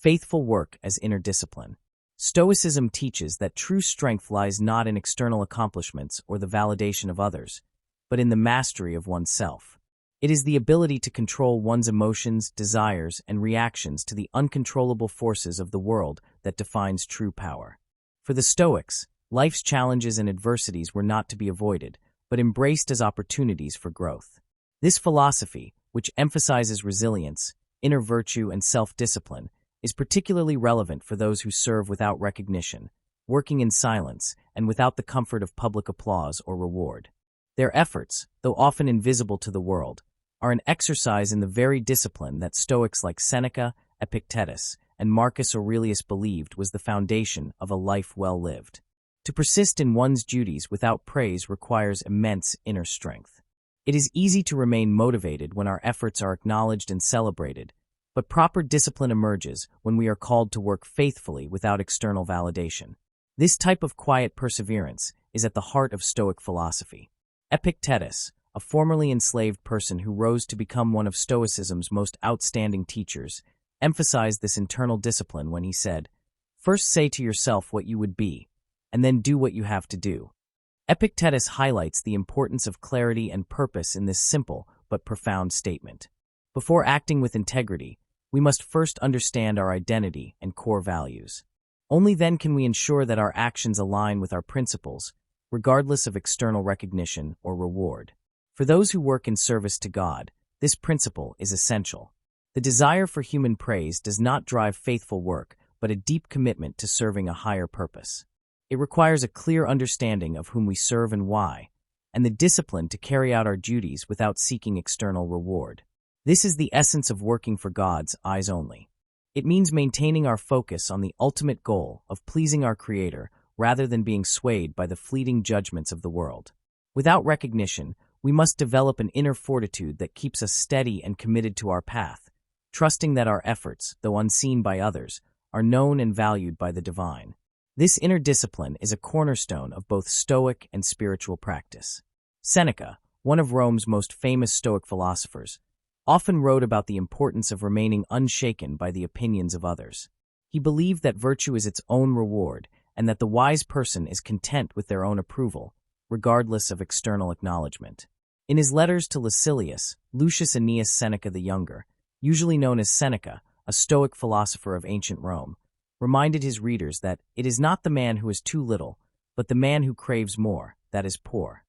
Faithful work as inner discipline. Stoicism teaches that true strength lies not in external accomplishments or the validation of others, but in the mastery of oneself. It is the ability to control one's emotions, desires, and reactions to the uncontrollable forces of the world that defines true power. For the Stoics, life's challenges and adversities were not to be avoided, but embraced as opportunities for growth. This philosophy, which emphasizes resilience, inner virtue, and self-discipline, is particularly relevant for those who serve without recognition, working in silence, and without the comfort of public applause or reward. Their efforts, though often invisible to the world, are an exercise in the very discipline that Stoics like Seneca, Epictetus, and Marcus Aurelius believed was the foundation of a life well lived. To persist in one's duties without praise requires immense inner strength. It is easy to remain motivated when our efforts are acknowledged and celebrated, but proper discipline emerges when we are called to work faithfully without external validation. This type of quiet perseverance is at the heart of Stoic philosophy. Epictetus, a formerly enslaved person who rose to become one of Stoicism's most outstanding teachers, emphasized this internal discipline when he said, "First say to yourself what you would be, and then do what you have to do." Epictetus highlights the importance of clarity and purpose in this simple but profound statement. Before acting with integrity, we must first understand our identity and core values. Only then can we ensure that our actions align with our principles, regardless of external recognition or reward. For those who work in service to God, this principle is essential. The desire for human praise does not drive faithful work, but a deep commitment to serving a higher purpose. It requires a clear understanding of whom we serve and why, and the discipline to carry out our duties without seeking external reward. This is the essence of working for God's eyes only. It means maintaining our focus on the ultimate goal of pleasing our Creator rather than being swayed by the fleeting judgments of the world. Without recognition, we must develop an inner fortitude that keeps us steady and committed to our path, trusting that our efforts, though unseen by others, are known and valued by the divine. This inner discipline is a cornerstone of both Stoic and spiritual practice. Seneca, one of Rome's most famous Stoic philosophers, often wrote about the importance of remaining unshaken by the opinions of others. He believed that virtue is its own reward and that the wise person is content with their own approval, regardless of external acknowledgement. In his letters to Lucius Annaeus Seneca the Younger, usually known as Seneca, a Stoic philosopher of ancient Rome, reminded his readers that it is not the man who is too little, but the man who craves more, that is poor.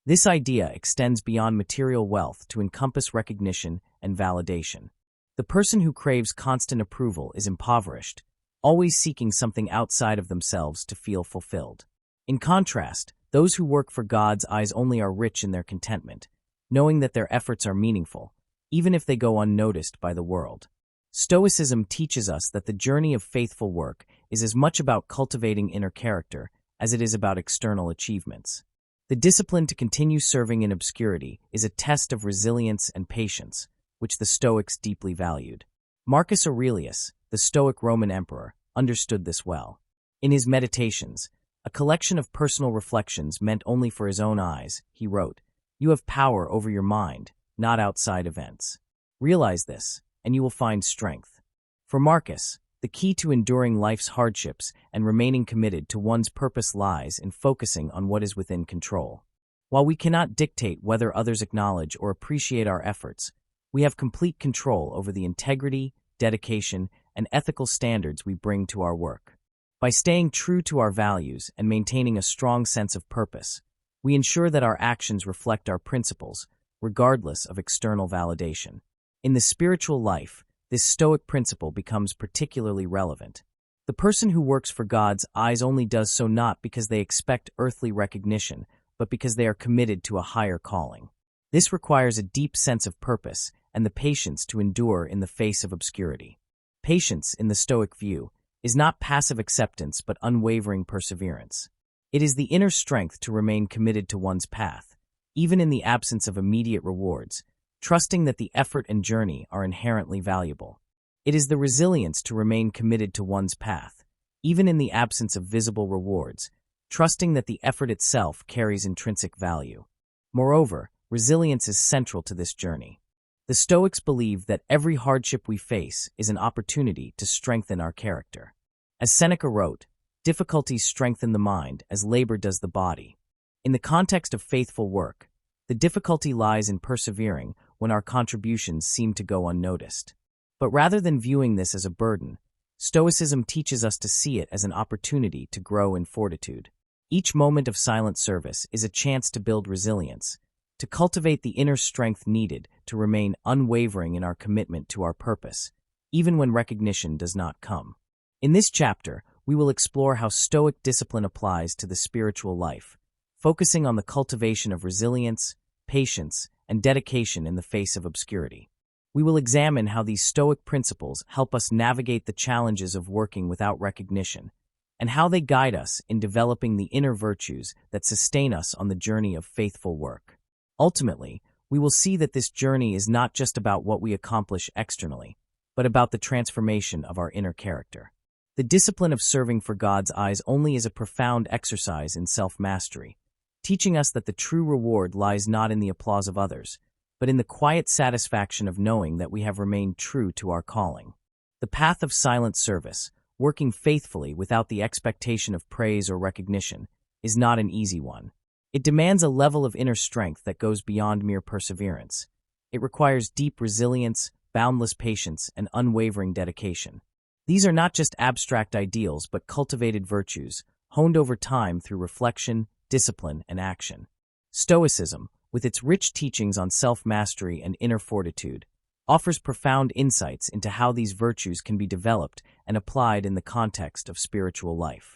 This idea extends beyond material wealth to encompass recognition and validation. The person who craves constant approval is impoverished, always seeking something outside of themselves to feel fulfilled. In contrast, those who work for God's eyes only are rich in their contentment, knowing that their efforts are meaningful, even if they go unnoticed by the world. Stoicism teaches us that the journey of faithful work is as much about cultivating inner character as it is about external achievements. The discipline to continue serving in obscurity is a test of resilience and patience, which the Stoics deeply valued. Marcus Aurelius, the Stoic Roman emperor, understood this well. In his Meditations, a collection of personal reflections meant only for his own eyes, he wrote, "You have power over your mind, not outside events. Realize this, and you will find strength." For Marcus, the key to enduring life's hardships and remaining committed to one's purpose lies in focusing on what is within control. While we cannot dictate whether others acknowledge or appreciate our efforts, we have complete control over the integrity, dedication, and ethical standards we bring to our work. By staying true to our values and maintaining a strong sense of purpose, we ensure that our actions reflect our principles, regardless of external validation. In the spiritual life, this Stoic principle becomes particularly relevant. The person who works for God's eyes only does so not because they expect earthly recognition, but because they are committed to a higher calling. This requires a deep sense of purpose and the patience to endure in the face of obscurity. Patience, in the Stoic view, is not passive acceptance but unwavering perseverance. It is the inner strength to remain committed to one's path, even in the absence of immediate rewards, trusting that the effort and journey are inherently valuable. It is the resilience to remain committed to one's path, even in the absence of visible rewards, trusting that the effort itself carries intrinsic value. Moreover, resilience is central to this journey. The Stoics believe that every hardship we face is an opportunity to strengthen our character. As Seneca wrote, difficulties strengthen the mind as labor does the body. In the context of faithful work, the difficulty lies in persevering when our contributions seem to go unnoticed. But rather than viewing this as a burden, Stoicism teaches us to see it as an opportunity to grow in fortitude. Each moment of silent service is a chance to build resilience, to cultivate the inner strength needed to remain unwavering in our commitment to our purpose, even when recognition does not come. In this chapter, we will explore how Stoic discipline applies to the spiritual life, focusing on the cultivation of resilience, patience, and dedication in the face of obscurity. We will examine how these Stoic principles help us navigate the challenges of working without recognition, and how they guide us in developing the inner virtues that sustain us on the journey of faithful work. Ultimately, we will see that this journey is not just about what we accomplish externally, but about the transformation of our inner character. The discipline of serving for God's eyes only is a profound exercise in self-mastery, teaching us that the true reward lies not in the applause of others, but in the quiet satisfaction of knowing that we have remained true to our calling. The path of silent service, working faithfully without the expectation of praise or recognition, is not an easy one. It demands a level of inner strength that goes beyond mere perseverance. It requires deep resilience, boundless patience, and unwavering dedication. These are not just abstract ideals but cultivated virtues, honed over time through reflection, discipline, and action. Stoicism, with its rich teachings on self-mastery and inner fortitude, offers profound insights into how these virtues can be developed and applied in the context of spiritual life.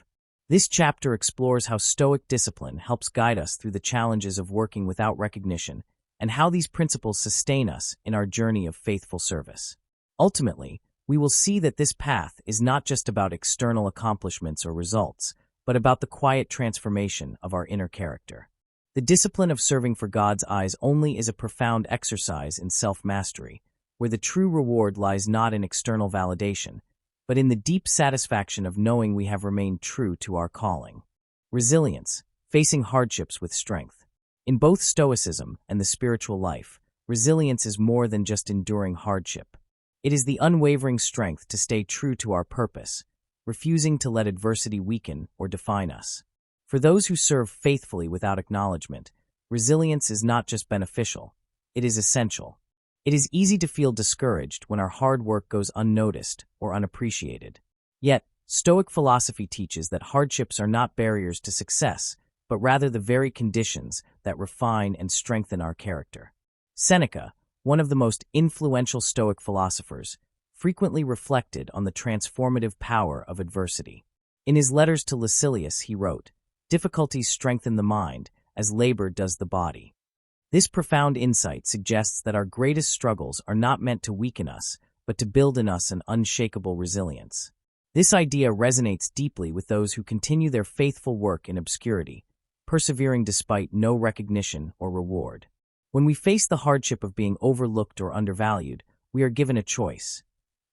This chapter explores how Stoic discipline helps guide us through the challenges of working without recognition and how these principles sustain us in our journey of faithful service. Ultimately, we will see that this path is not just about external accomplishments or results, but about the quiet transformation of our inner character. The discipline of serving for God's eyes only is a profound exercise in self-mastery, where the true reward lies not in external validation, but in the deep satisfaction of knowing we have remained true to our calling. Resilience, facing hardships with strength. In both Stoicism and the spiritual life, resilience is more than just enduring hardship. It is the unwavering strength to stay true to our purpose, refusing to let adversity weaken or define us. For those who serve faithfully without acknowledgement, resilience is not just beneficial, it is essential. It is easy to feel discouraged when our hard work goes unnoticed or unappreciated. Yet, Stoic philosophy teaches that hardships are not barriers to success, but rather the very conditions that refine and strengthen our character. Seneca, one of the most influential Stoic philosophers, frequently reflected on the transformative power of adversity. In his letters to Lucilius, he wrote, "Difficulties strengthen the mind, as labor does the body." This profound insight suggests that our greatest struggles are not meant to weaken us, but to build in us an unshakable resilience. This idea resonates deeply with those who continue their faithful work in obscurity, persevering despite no recognition or reward. When we face the hardship of being overlooked or undervalued, we are given a choice: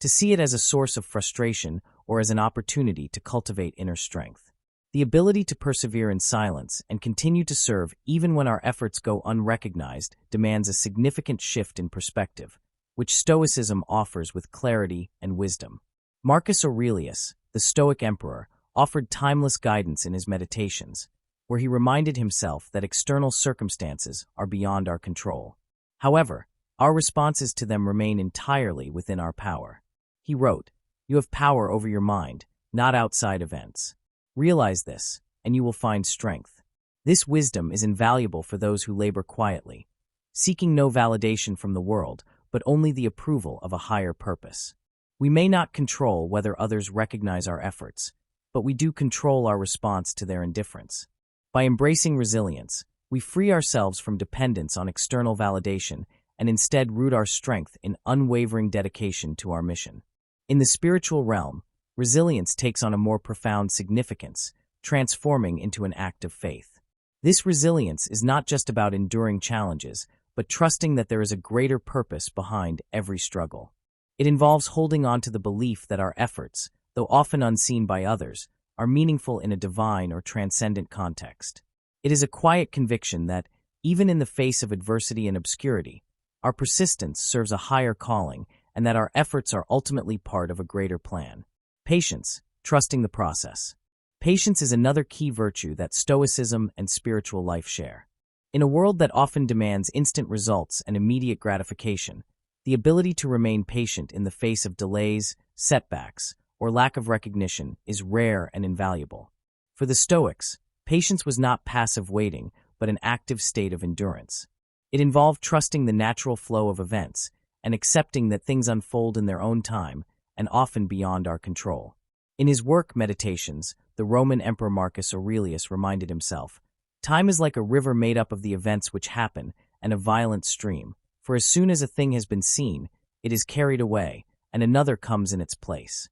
to see it as a source of frustration or as an opportunity to cultivate inner strength. The ability to persevere in silence and continue to serve even when our efforts go unrecognized demands a significant shift in perspective, which Stoicism offers with clarity and wisdom. Marcus Aurelius, the Stoic emperor, offered timeless guidance in his meditations, where he reminded himself that external circumstances are beyond our control. However, our responses to them remain entirely within our power. He wrote, "You have power over your mind, not outside events. Realize this, and you will find strength." This wisdom is invaluable for those who labor quietly, seeking no validation from the world, but only the approval of a higher purpose. We may not control whether others recognize our efforts, but we do control our response to their indifference. By embracing resilience, we free ourselves from dependence on external validation and instead root our strength in unwavering dedication to our mission. In the spiritual realm, resilience takes on a more profound significance, transforming into an act of faith. This resilience is not just about enduring challenges, but trusting that there is a greater purpose behind every struggle. It involves holding on to the belief that our efforts, though often unseen by others, are meaningful in a divine or transcendent context. It is a quiet conviction that, even in the face of adversity and obscurity, our persistence serves a higher calling, and that our efforts are ultimately part of a greater plan. Patience, trusting the process. Patience is another key virtue that Stoicism and spiritual life share. In a world that often demands instant results and immediate gratification, the ability to remain patient in the face of delays, setbacks, or lack of recognition is rare and invaluable. For the Stoics, patience was not passive waiting, but an active state of endurance. It involved trusting the natural flow of events and accepting that things unfold in their own time and often beyond our control. In his work Meditations, the Roman Emperor Marcus Aurelius reminded himself, "Time is like a river made up of the events which happen and a violent stream, for as soon as a thing has been seen, it is carried away, and another comes in its place."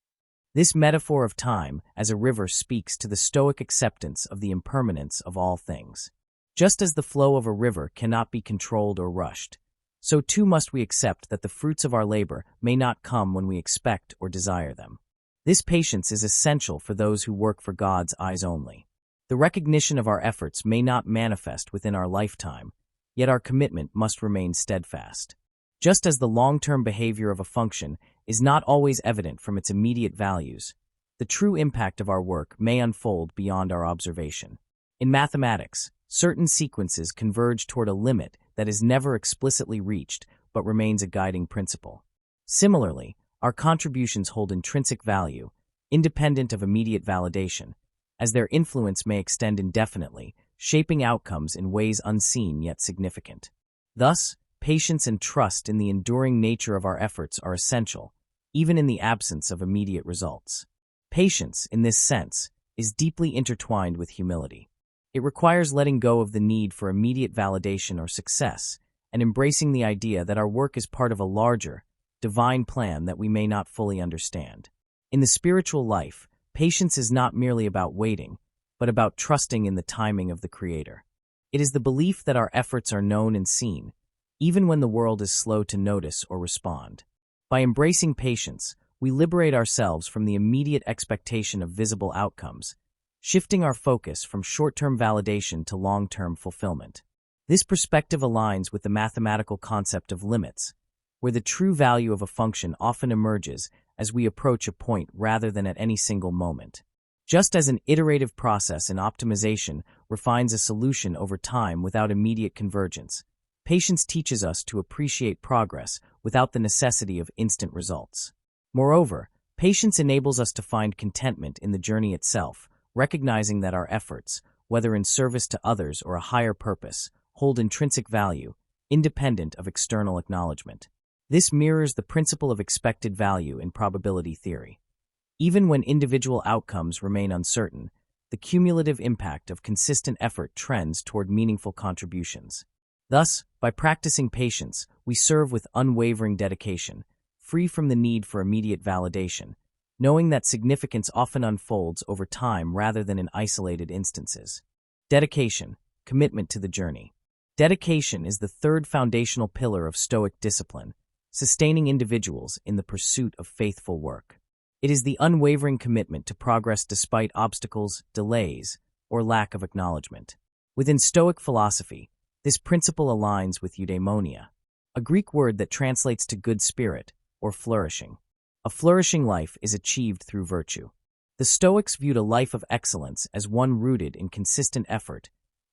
This metaphor of time as a river speaks to the Stoic acceptance of the impermanence of all things. Just as the flow of a river cannot be controlled or rushed, so too must we accept that the fruits of our labor may not come when we expect or desire them. This patience is essential for those who work for God's eyes only. The recognition of our efforts may not manifest within our lifetime, yet our commitment must remain steadfast. Just as the long-term behavior of a function is not always evident from its immediate values, the true impact of our work may unfold beyond our observation. In mathematics, certain sequences converge toward a limit that is never explicitly reached but remains a guiding principle. Similarly, our contributions hold intrinsic value, independent of immediate validation, as their influence may extend indefinitely, shaping outcomes in ways unseen yet significant. Thus, patience and trust in the enduring nature of our efforts are essential, even in the absence of immediate results. Patience, in this sense, is deeply intertwined with humility. It requires letting go of the need for immediate validation or success, and embracing the idea that our work is part of a larger, divine plan that we may not fully understand. In the spiritual life, patience is not merely about waiting, but about trusting in the timing of the Creator. It is the belief that our efforts are known and seen, even when the world is slow to notice or respond. By embracing patience, we liberate ourselves from the immediate expectation of visible outcomes, shifting our focus from short-term validation to long-term fulfillment. This perspective aligns with the mathematical concept of limits, where the true value of a function often emerges as we approach a point rather than at any single moment. Just as an iterative process in optimization refines a solution over time without immediate convergence, patience teaches us to appreciate progress without the necessity of instant results. Moreover, patience enables us to find contentment in the journey itself, recognizing that our efforts, whether in service to others or a higher purpose, hold intrinsic value, independent of external acknowledgement. This mirrors the principle of expected value in probability theory. Even when individual outcomes remain uncertain, the cumulative impact of consistent effort trends toward meaningful contributions. Thus, by practicing patience, we serve with unwavering dedication, free from the need for immediate validation, knowing that significance often unfolds over time rather than in isolated instances. Dedication, commitment to the journey. Dedication is the third foundational pillar of Stoic discipline, sustaining individuals in the pursuit of faithful work. It is the unwavering commitment to progress despite obstacles, delays, or lack of acknowledgement. Within Stoic philosophy, this principle aligns with eudaimonia, a Greek word that translates to good spirit or flourishing. A flourishing life is achieved through virtue. The Stoics viewed a life of excellence as one rooted in consistent effort,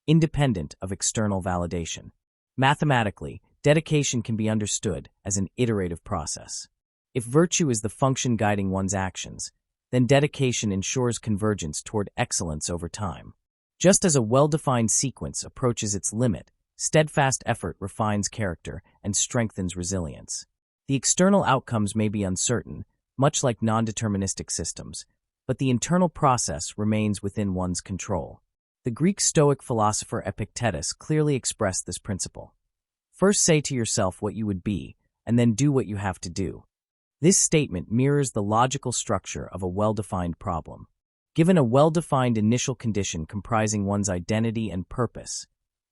independent of external validation. Mathematically, dedication can be understood as an iterative process. If virtue is the function guiding one's actions, then dedication ensures convergence toward excellence over time. Just as a well-defined sequence approaches its limit, steadfast effort refines character and strengthens resilience. The external outcomes may be uncertain, much like non-deterministic systems, but the internal process remains within one's control. The Greek Stoic philosopher Epictetus clearly expressed this principle. First say to yourself what you would be, and then do what you have to do. This statement mirrors the logical structure of a well-defined problem. Given a well-defined initial condition comprising one's identity and purpose,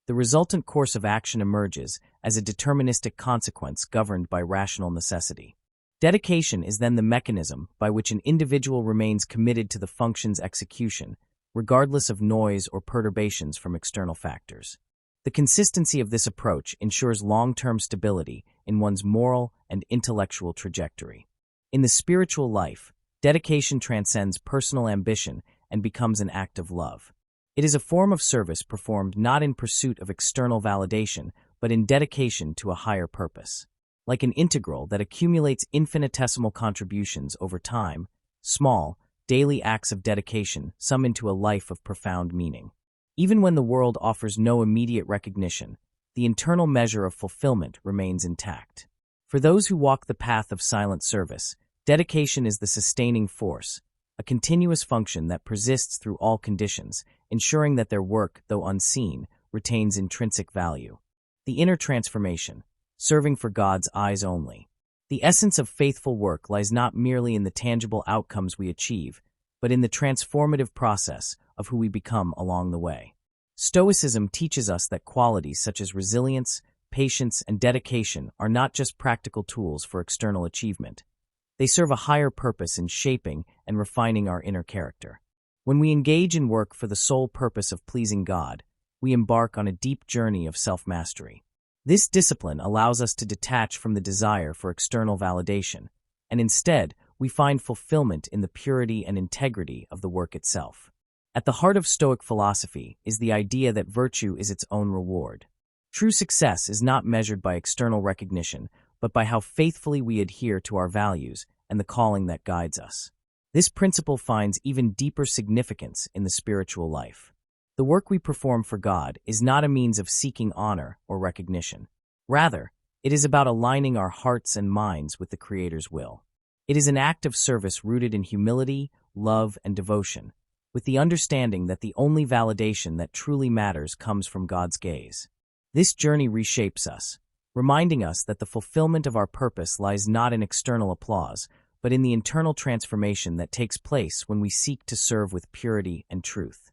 the resultant course of action emerges as a deterministic consequence governed by rational necessity. Dedication is then the mechanism by which an individual remains committed to the function's execution, regardless of noise or perturbations from external factors. The consistency of this approach ensures long-term stability in one's moral and intellectual trajectory. In the spiritual life, dedication transcends personal ambition and becomes an act of love. It is a form of service performed not in pursuit of external validation, but in dedication to a higher purpose. Like an integral that accumulates infinitesimal contributions over time, small, daily acts of dedication sum into a life of profound meaning. Even when the world offers no immediate recognition, the internal measure of fulfillment remains intact. For those who walk the path of silent service, dedication is the sustaining force, a continuous function that persists through all conditions, ensuring that their work, though unseen, retains intrinsic value. The inner transformation, serving for God's eyes only. The essence of faithful work lies not merely in the tangible outcomes we achieve, but in the transformative process of who we become along the way. Stoicism teaches us that qualities such as resilience, patience, and dedication are not just practical tools for external achievement. They serve a higher purpose in shaping and refining our inner character. When we engage in work for the sole purpose of pleasing God, we embark on a deep journey of self-mastery. This discipline allows us to detach from the desire for external validation, and instead, we find fulfillment in the purity and integrity of the work itself. At the heart of Stoic philosophy is the idea that virtue is its own reward. True success is not measured by external recognition, but by how faithfully we adhere to our values and the calling that guides us. This principle finds even deeper significance in the spiritual life. The work we perform for God is not a means of seeking honor or recognition. Rather, it is about aligning our hearts and minds with the Creator's will. It is an act of service rooted in humility, love, and devotion, with the understanding that the only validation that truly matters comes from God's gaze. This journey reshapes us, reminding us that the fulfillment of our purpose lies not in external applause, but in the internal transformation that takes place when we seek to serve with purity and truth.